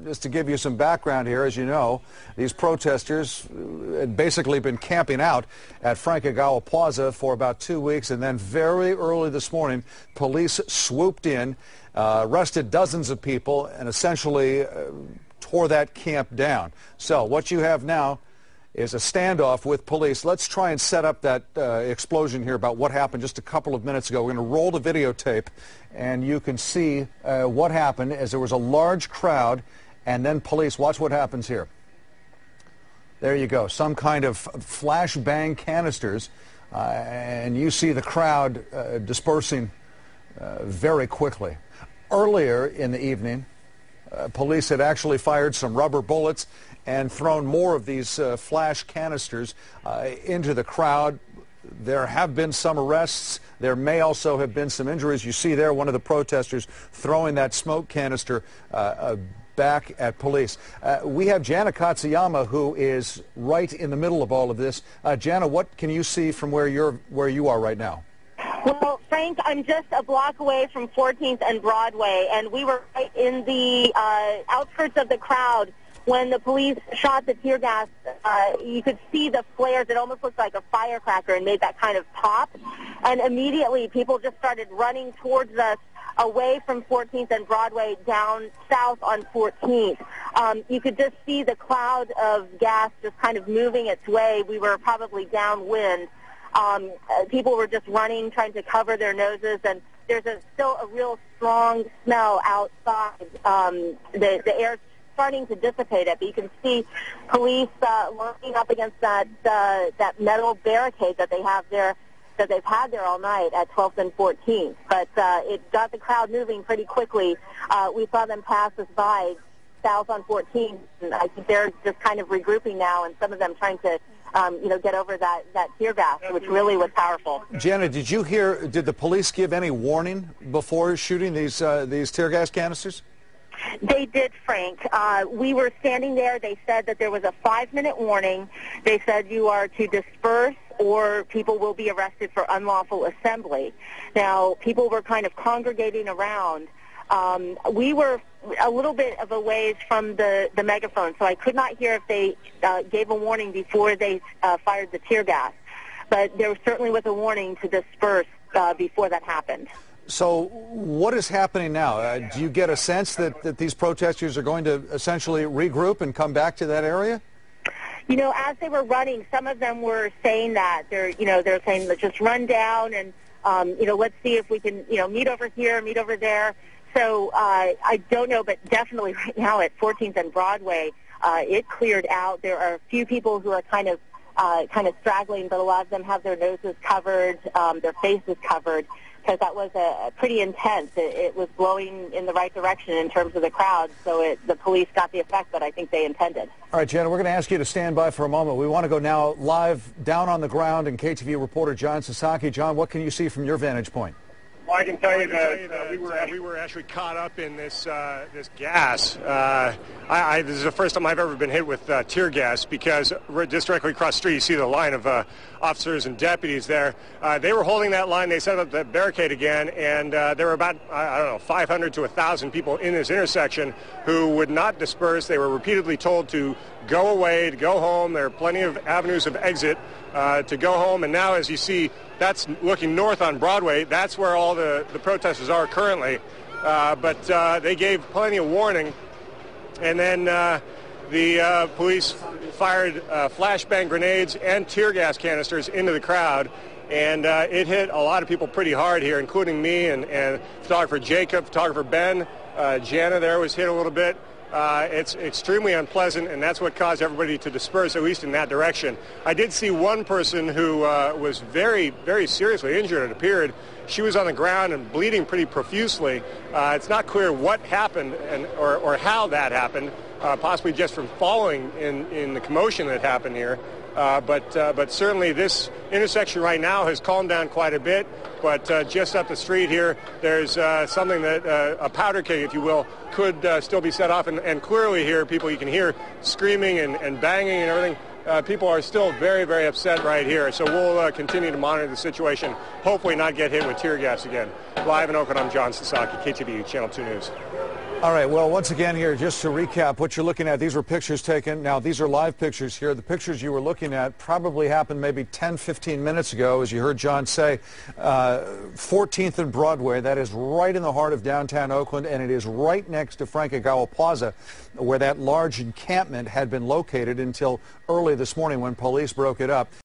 Just to give you some background here, as you know, these protesters had basically been camping out at Frank-Ogawa Plaza for about 2 weeks, and then very early this morning, police swooped in, arrested dozens of people, and essentially tore that camp down. So what you have now is a standoff with police. Let's try and set up that explosion here about what happened just a couple of minutes ago. We're going to roll the videotape, and you can see what happened as there was a large crowd and then police. Watch what happens here. There you go. Some kind of flashbang canisters, and you see the crowd dispersing very quickly. Earlier in the evening, police had actually fired some rubber bullets and thrown more of these flash canisters into the crowd. There have been some arrests. There may also have been some injuries. You see there one of the protesters throwing that smoke canister back at police. We have Jana Katsuyama, who is right in the middle of all of this. Jana, what can you see from where you are right now? Well, Frank, I'm just a block away from 14th and Broadway, and we were right in the outskirts of the crowd when the police shot the tear gas. You could see the flares. It almost looked like a firecracker and made that kind of pop. And immediately people just started running towards us away from 14th and Broadway down south on 14th. You could just see the cloud of gas just kind of moving its way. We were probably downwind. People were just running, trying to cover their noses, and there's still a real strong smell outside. The air's starting to dissipate it, but you can see police lining up against that metal barricade that they have there, that they've had there all night at 12th and 14th. But it got the crowd moving pretty quickly. We saw them pass us by south on 14th, and I think they're just kind of regrouping now, and some of them trying to get over that tear gas, which really was powerful. Jana, did the police give any warning before shooting these tear gas canisters? They did, Frank. We were standing there. They said that there was a 5-minute warning. They said you are to disperse or people will be arrested for unlawful assembly. Now, people were kind of congregating around. We were a little bit of a ways from the megaphone, so I could not hear if they gave a warning before they fired the tear gas. But there certainly was a warning to disperse before that happened. So what is happening now? Do you get a sense that these protesters are going to essentially regroup and come back to that area? You know, as they were running, some of them were saying that. They're saying, let's just run down and, let's see if we can, meet over here, meet over there. So I don't know, but definitely right now at 14th and Broadway, it cleared out. There are a few people who are kind of straggling, but a lot of them have their noses covered, their faces covered, because that was pretty intense. It was blowing in the right direction in terms of the crowd, so the police got the effect that I think they intended. All right, Jana, we're going to ask you to stand by for a moment. We want to go now live down on the ground, and KTV reporter John Sasaki. John, what can you see from your vantage point? Well, I can tell you that we were actually caught up in this gas. This is the first time I've ever been hit with tear gas, because just directly across the street you see the line of officers and deputies there. They were holding that line. They set up the barricade again, and there were about, 500 to 1,000 people in this intersection who would not disperse. They were repeatedly told to go away, to go home. There are plenty of avenues of exit to go home. And now, as you see, that's looking north on Broadway. That's where all the protesters are currently. But they gave plenty of warning. And then the police fired flashbang grenades and tear gas canisters into the crowd. And it hit a lot of people pretty hard here, including me and photographer Jacob, photographer Ben. Jana there was hit a little bit. It's extremely unpleasant, and that's what caused everybody to disperse, at least in that direction. I did see one person who was very, very seriously injured, it appeared. She was on the ground and bleeding pretty profusely. It's not clear what happened or how that happened, possibly just from falling in the commotion that happened here. But certainly this intersection right now has calmed down quite a bit. But just up the street here, there's something that, a powder keg, if you will, could still be set off. And clearly here, you can hear screaming and banging and everything. People are still very, very upset right here. So we'll continue to monitor the situation, hopefully not get hit with tear gas again. Live in Oakland, I'm John Sasaki, KTVU Channel 2 News. All right, well, once again here, just to recap, what you're looking at, these were pictures taken. Now, these are live pictures here. The pictures you were looking at probably happened maybe 10, 15 minutes ago, as you heard John say. 14th and Broadway, that is right in the heart of downtown Oakland, and it is right next to Frank Ogawa Plaza, where that large encampment had been located until early this morning when police broke it up.